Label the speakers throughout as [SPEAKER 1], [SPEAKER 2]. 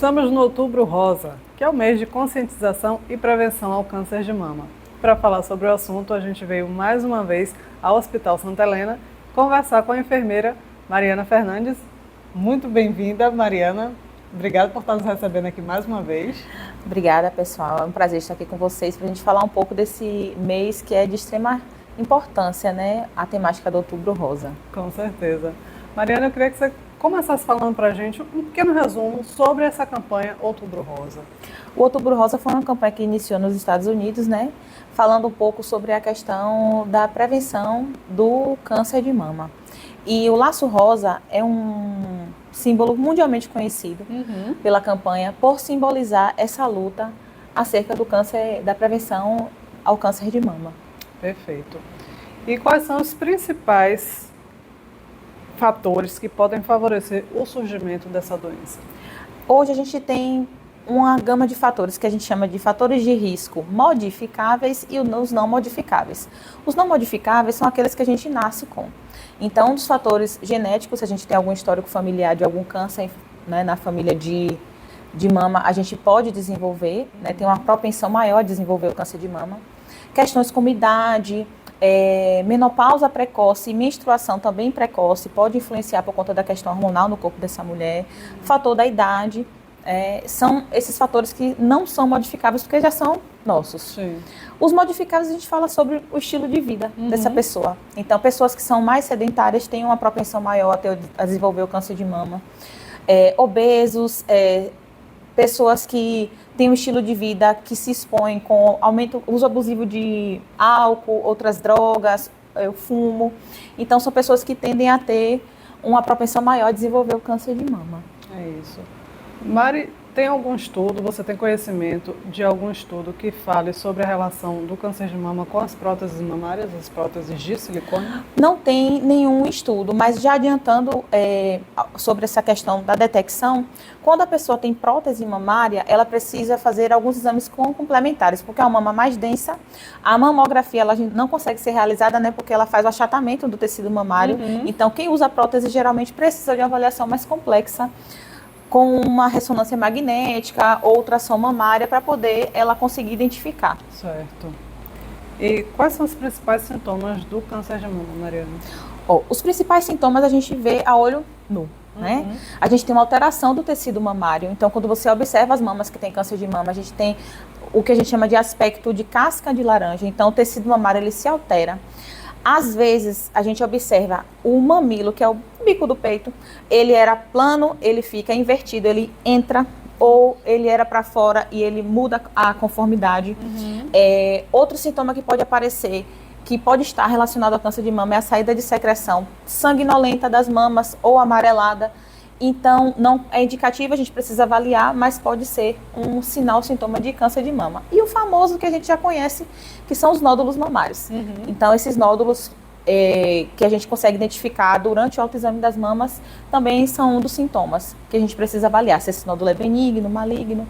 [SPEAKER 1] Estamos no Outubro Rosa, que é o mês de conscientização e prevenção ao câncer de mama. Para falar sobre o assunto, a gente veio mais uma vez ao Hospital Santa Helena conversar com a enfermeira Mariana Fernandes. Muito bem-vinda, Mariana. Obrigada por estar nos recebendo aqui mais uma vez.
[SPEAKER 2] Obrigada, pessoal. É um prazer estar aqui com vocês para a gente falar um pouco desse mês que é de extrema importância, né? A temática do Outubro Rosa.
[SPEAKER 1] Com certeza. Mariana, eu queria que você começasse falando para a gente um pequeno resumo sobre essa campanha Outubro Rosa.
[SPEAKER 2] O Outubro Rosa foi uma campanha que iniciou nos Estados Unidos, né? Falando um pouco sobre a questão da prevenção do câncer de mama. E o laço rosa é um símbolo mundialmente conhecido pela campanha por simbolizar essa luta acerca do câncer, da prevenção ao câncer de mama.
[SPEAKER 1] Perfeito. E quais são os principais fatores que podem favorecer o surgimento dessa doença?
[SPEAKER 2] Hoje a gente tem uma gama de fatores que a gente chama de fatores de risco modificáveis e os não modificáveis. Os não modificáveis são aqueles que a gente nasce com. Então, um dos fatores genéticos, se a gente tem algum histórico familiar de algum câncer, né, na família de mama, a gente pode desenvolver, né, tem uma propensão maior a desenvolver o câncer de mama. Questões como idade, menopausa precoce e menstruação também precoce pode influenciar por conta da questão hormonal no corpo dessa mulher. O fator da idade, são esses fatores que não são modificáveis porque já são nossos.
[SPEAKER 1] Sim.
[SPEAKER 2] Os modificáveis a gente fala sobre o estilo de vida dessa pessoa. Então, pessoas que são mais sedentárias têm uma propensão maior a desenvolver o câncer de mama. Obesos, pessoas que têm um estilo de vida que se expõem com aumento, uso abusivo de álcool, outras drogas, o fumo. Então, são pessoas que tendem a ter uma propensão maior a desenvolver o câncer de mama.
[SPEAKER 1] É isso. Mari, tem algum estudo, você tem conhecimento de algum estudo que fale sobre a relação do câncer de mama com as próteses mamárias, as próteses de silicone?
[SPEAKER 2] Não tem nenhum estudo, mas já adiantando sobre essa questão da detecção, quando a pessoa tem prótese mamária, ela precisa fazer alguns exames complementares, porque é uma mama mais densa, a mamografia ela não consegue ser realizada, né, porque ela faz o achatamento do tecido mamário, então quem usa prótese geralmente precisa de uma avaliação mais complexa, com uma ressonância magnética ou ultrassom mamária para poder ela conseguir identificar.
[SPEAKER 1] Certo. E quais são os principais sintomas do câncer de mama, Mariana?
[SPEAKER 2] Os principais sintomas a gente vê a olho nu, né? A gente tem uma alteração do tecido mamário. Então, quando você observa as mamas que têm câncer de mama, a gente tem o que a gente chama de aspecto de casca de laranja. Então, o tecido mamário ele se altera. Às vezes, a gente observa o mamilo, que é o bico do peito, ele era plano, ele fica invertido, ele entra, ou ele era para fora e ele muda a conformidade. Outro sintoma que pode aparecer, que pode estar relacionado ao câncer de mama, é a saída de secreção sanguinolenta das mamas ou amarelada. Então, não é indicativo, a gente precisa avaliar, mas pode ser um sinal, sintoma de câncer de mama. E o famoso que a gente já conhece, que são os nódulos mamários. Então, esses nódulos que a gente consegue identificar durante o autoexame das mamas, também são um dos sintomas que a gente precisa avaliar, se esse nódulo é benigno, maligno,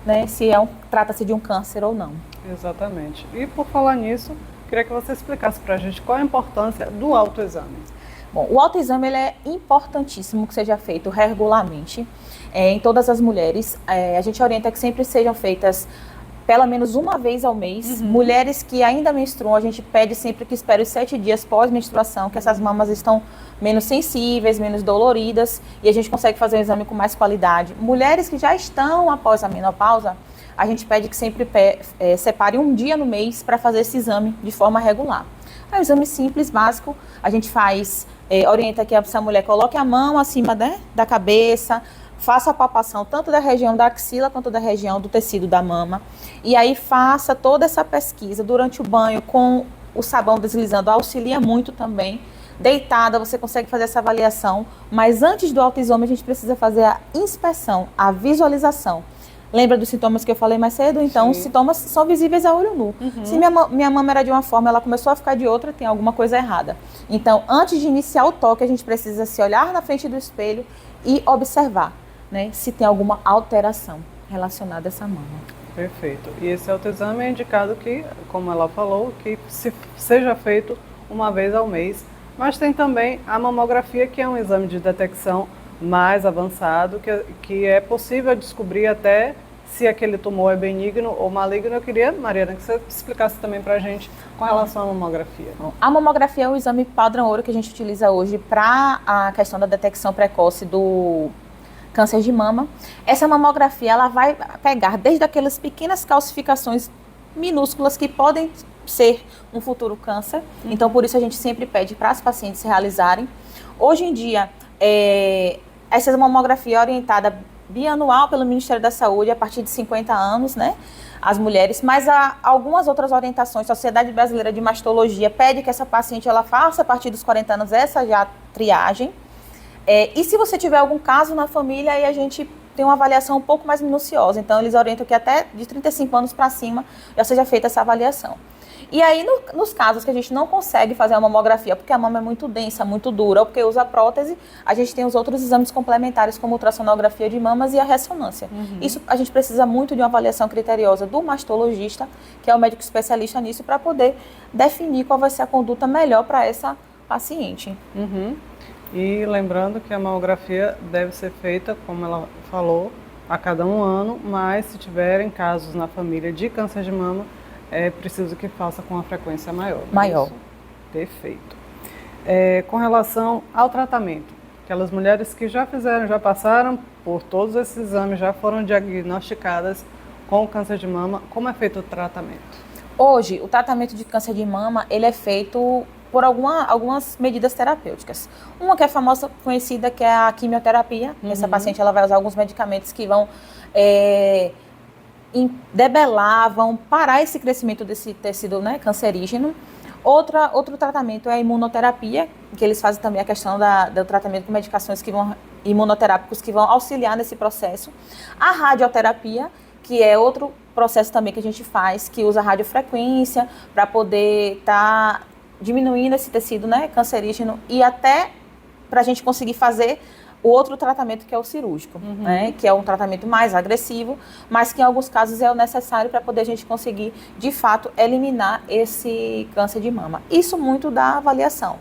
[SPEAKER 2] né, se trata-se de um câncer ou não.
[SPEAKER 1] Exatamente. E por falar nisso, queria que você explicasse para a gente qual a importância do autoexame.
[SPEAKER 2] Bom, o autoexame ele é importantíssimo que seja feito regularmente em todas as mulheres. A gente orienta que sempre sejam feitas pelo menos uma vez ao mês. Mulheres que ainda menstruam, a gente pede sempre que espere os 7 dias pós-menstruação, que essas mamas estão menos sensíveis, menos doloridas, e a gente consegue fazer o exame com mais qualidade. Mulheres que já estão após a menopausa, a gente pede que sempre separe um dia no mês para fazer esse exame de forma regular. É um exame simples, básico, a gente faz, orienta que essa mulher coloque a mão acima, né, da cabeça, faça a palpação tanto da região da axila quanto da região do tecido da mama. E aí faça toda essa pesquisa durante o banho com o sabão deslizando, auxilia muito também. Deitada, você consegue fazer essa avaliação, mas antes do autoexame a gente precisa fazer a inspeção, a visualização. Lembra dos sintomas que eu falei mais cedo? Então, os sintomas são visíveis a olho nu. Se minha mama era de uma forma, ela começou a ficar de outra, tem alguma coisa errada. Então, antes de iniciar o toque, a gente precisa se olhar na frente do espelho e observar, né, se tem alguma alteração relacionada a essa mama.
[SPEAKER 1] Perfeito. E esse autoexame é indicado que, como ela falou, que seja feito uma vez ao mês. Mas tem também a mamografia, que é um exame de detecção mais avançado, que é possível descobrir até se aquele tumor é benigno ou maligno. Eu queria, Mariana, que você explicasse também para a gente com relação à mamografia.
[SPEAKER 2] A mamografia é o exame padrão ouro que a gente utiliza hoje para a questão da detecção precoce do câncer de mama. Essa mamografia, ela vai pegar desde aquelas pequenas calcificações minúsculas que podem ser um futuro câncer. Então, por isso a gente sempre pede para as pacientes se realizarem. Hoje em dia, essa mamografia é orientada bianual pelo Ministério da Saúde a partir de 50 anos, né? As mulheres, mas há algumas outras orientações. A Sociedade Brasileira de Mastologia pede que essa paciente ela faça a partir dos 40 anos essa já triagem. E se você tiver algum caso na família, aí a gente tem uma avaliação um pouco mais minuciosa. Então, eles orientam que até de 35 anos para cima já seja feita essa avaliação. E aí, nos casos que a gente não consegue fazer a mamografia, porque a mama é muito densa, muito dura, ou porque usa prótese, a gente tem os outros exames complementares, como ultrassonografia de mamas e a ressonância. Isso, a gente precisa muito de uma avaliação criteriosa do mastologista, que é o médico especialista nisso, para poder definir qual vai ser a conduta melhor para essa paciente.
[SPEAKER 1] E lembrando que a mamografia deve ser feita, como ela falou, a cada 1 ano, mas se tiverem casos na família de câncer de mama, é preciso que faça com uma frequência maior.
[SPEAKER 2] Maior.
[SPEAKER 1] Isso? Perfeito. Com relação ao tratamento, aquelas mulheres que já passaram por todos esses exames, já foram diagnosticadas com câncer de mama, como é feito o tratamento? Hoje,
[SPEAKER 2] o tratamento de câncer de mama, ele é feito por algumas medidas terapêuticas. Uma que é famosa, conhecida, que é a quimioterapia. Essa paciente ela vai usar alguns medicamentos que vão debelar, vão parar esse crescimento desse tecido, né, cancerígeno. Outro tratamento é a imunoterapia, que eles fazem também a questão do tratamento com medicações imunoterápicos que vão auxiliar nesse processo. A radioterapia, que é outro processo também que a gente faz, que usa radiofrequência para poder estar diminuindo esse tecido, né, cancerígeno, e até para a gente conseguir fazer o outro tratamento, que é o cirúrgico, né, que é um tratamento mais agressivo, mas que em alguns casos é o necessário para poder a gente conseguir, de fato, eliminar esse câncer de mama. Isso muito da avaliação.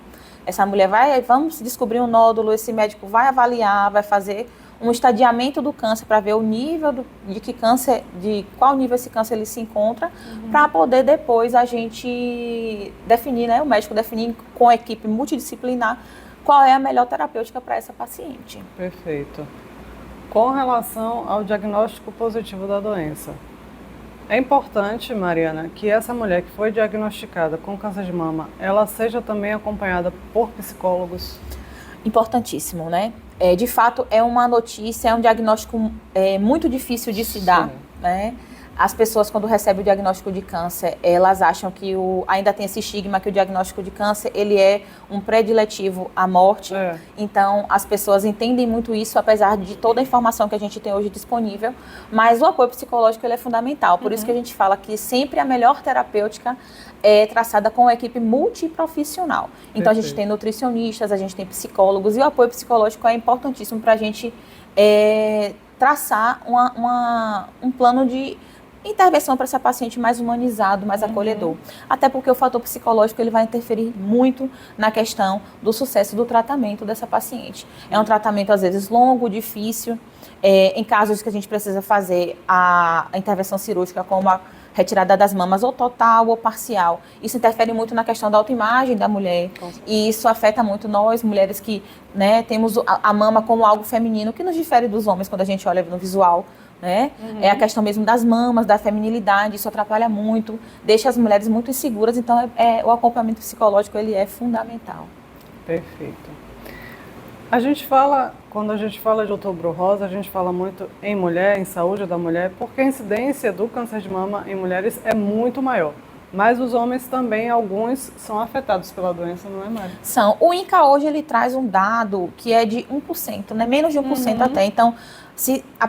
[SPEAKER 2] Essa mulher vamos descobrir um nódulo, esse médico vai avaliar, vai fazer um estadiamento do câncer para ver o nível de qual nível esse câncer ele se encontra, para poder depois a gente definir, né, o médico definir com a equipe multidisciplinar qual é a melhor terapêutica para essa paciente.
[SPEAKER 1] Perfeito. Com relação ao diagnóstico positivo da doença, é importante, Mariana, que essa mulher que foi diagnosticada com câncer de mama, ela seja também acompanhada por psicólogos?
[SPEAKER 2] Importantíssimo, né? De fato, é uma notícia, é um diagnóstico muito difícil de se dar, né? As pessoas, quando recebem o diagnóstico de câncer, elas acham que ainda tem esse estigma que o diagnóstico de câncer, ele é um prediletivo à morte. Então, as pessoas entendem muito isso, apesar de toda a informação que a gente tem hoje disponível. Mas o apoio psicológico, ele é fundamental. Por isso que a gente fala que sempre a melhor terapêutica é traçada com uma equipe multiprofissional. Então, a gente tem nutricionistas, a gente tem psicólogos, e o apoio psicológico é importantíssimo para a gente traçar um plano de intervenção para essa paciente mais humanizado, mais acolhedor. Até porque o fator psicológico ele vai interferir muito na questão do sucesso do tratamento dessa paciente. É um tratamento, às vezes, longo, difícil. Em casos que a gente precisa fazer a intervenção cirúrgica, como a retirada das mamas, ou total ou parcial. Isso interfere muito na questão da autoimagem da mulher. E isso afeta muito nós, mulheres que, né, temos a mama como algo feminino, que nos difere dos homens quando a gente olha no visual. Né? É a questão mesmo das mamas, da feminilidade, isso atrapalha muito, deixa as mulheres muito inseguras, então o acompanhamento psicológico ele é fundamental.
[SPEAKER 1] Perfeito. Quando a gente fala de Outubro Rosa, a gente fala muito em mulher, em saúde da mulher, porque a incidência do câncer de mama em mulheres é muito maior. Mas os homens também, alguns, são afetados pela doença, não é, Mari?
[SPEAKER 2] São. O INCA hoje ele traz um dado que é de 1%, né? Menos de 1% até. Então,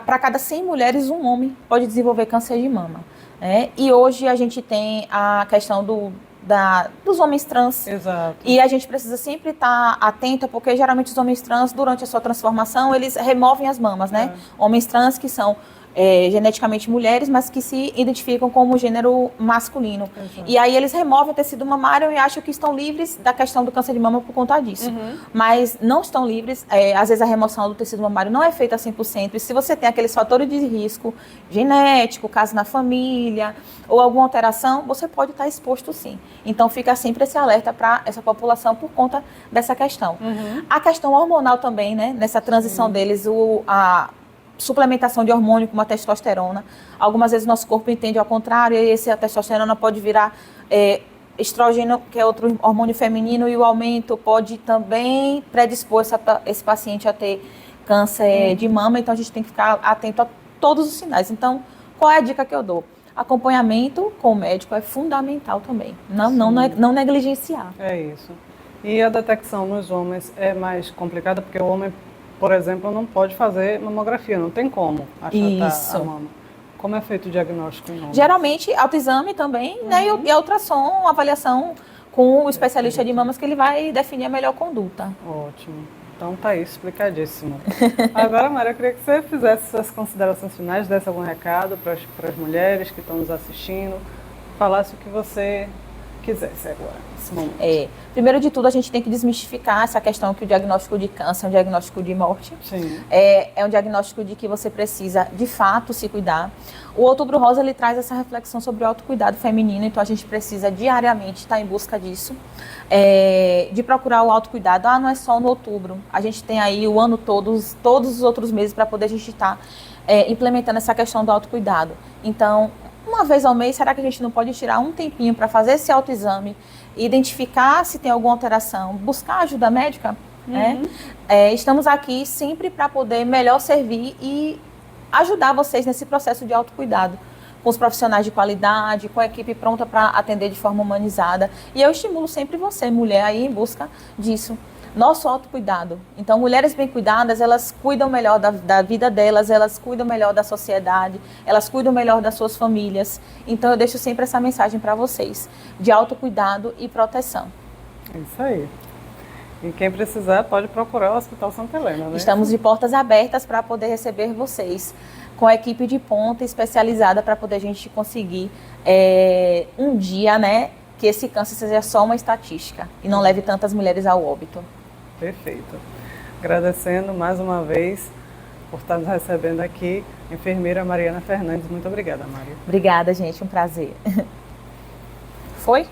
[SPEAKER 2] para cada 100 mulheres, um homem pode desenvolver câncer de mama. Né? E hoje a gente tem a questão dos homens trans.
[SPEAKER 1] Exato.
[SPEAKER 2] E a gente precisa sempre estar atenta, porque geralmente os homens trans, durante a sua transformação, eles removem as mamas, né? Homens trans que são geneticamente mulheres, mas que se identificam como gênero masculino.
[SPEAKER 1] Exato.
[SPEAKER 2] E aí eles removem o tecido mamário e acham que estão livres da questão do câncer de mama por conta disso. Mas não estão livres. Às vezes a remoção do tecido mamário não é feita a 100%. E se você tem aqueles fatores de risco genético, caso na família, ou alguma alteração, você pode estar exposto sim. Então fica sempre esse alerta para essa população por conta dessa questão. A questão hormonal também, né? Nessa transição deles, a suplementação de hormônio como a testosterona. Algumas vezes nosso corpo entende ao contrário, e a testosterona pode virar estrógeno, que é outro hormônio feminino, e o aumento pode também predispor esse paciente a ter câncer de mama. Então a gente tem que ficar atento a todos os sinais. Então, qual é a dica que eu dou? Acompanhamento com o médico é fundamental também. Não negligenciar.
[SPEAKER 1] É isso. E a detecção nos homens é mais complicada, porque o homem, por exemplo, não pode fazer mamografia, não tem como achatar a mama. Como é feito o diagnóstico em homem?
[SPEAKER 2] Geralmente, autoexame também, né? E a ultrassom, avaliação com o especialista de mamas, que ele vai definir a melhor conduta.
[SPEAKER 1] Ótimo. Então tá aí, explicadíssimo. Agora, Maria, eu queria que você fizesse suas considerações finais, desse algum recado para as mulheres que estão nos assistindo, falasse o que você quisesse agora, nesse momento.
[SPEAKER 2] Primeiro de tudo, a gente tem que desmistificar essa questão que o diagnóstico de câncer é um diagnóstico de morte.
[SPEAKER 1] Sim.
[SPEAKER 2] É um diagnóstico de que você precisa, de fato, se cuidar. O Outubro Rosa, ele traz essa reflexão sobre o autocuidado feminino, então a gente precisa diariamente estar em busca disso, de procurar o autocuidado. Não é só no outubro, a gente tem aí o ano todo, todos os outros meses para poder a gente estar implementando essa questão do autocuidado. Então, uma vez ao mês, será que a gente não pode tirar um tempinho para fazer esse autoexame, identificar se tem alguma alteração, buscar ajuda médica? Estamos aqui sempre para poder melhor servir e ajudar vocês nesse processo de autocuidado, com os profissionais de qualidade, com a equipe pronta para atender de forma humanizada. E eu estimulo sempre você, mulher, aí em busca disso. Nosso autocuidado. Então, mulheres bem cuidadas, elas cuidam melhor da vida delas, elas cuidam melhor da sociedade, elas cuidam melhor das suas famílias. Então, eu deixo sempre essa mensagem para vocês, de autocuidado e proteção.
[SPEAKER 1] É isso aí. E quem precisar pode procurar o Hospital Santa Helena, né?
[SPEAKER 2] Estamos de portas abertas para poder receber vocês, com a equipe de ponta especializada para poder a gente conseguir um dia, né, que esse câncer seja só uma estatística e não leve tantas mulheres ao óbito.
[SPEAKER 1] Perfeito. Agradecendo mais uma vez por estar nos recebendo aqui, enfermeira Mariana Fernandes. Muito obrigada, Maria.
[SPEAKER 2] Obrigada, gente. Um prazer. Foi?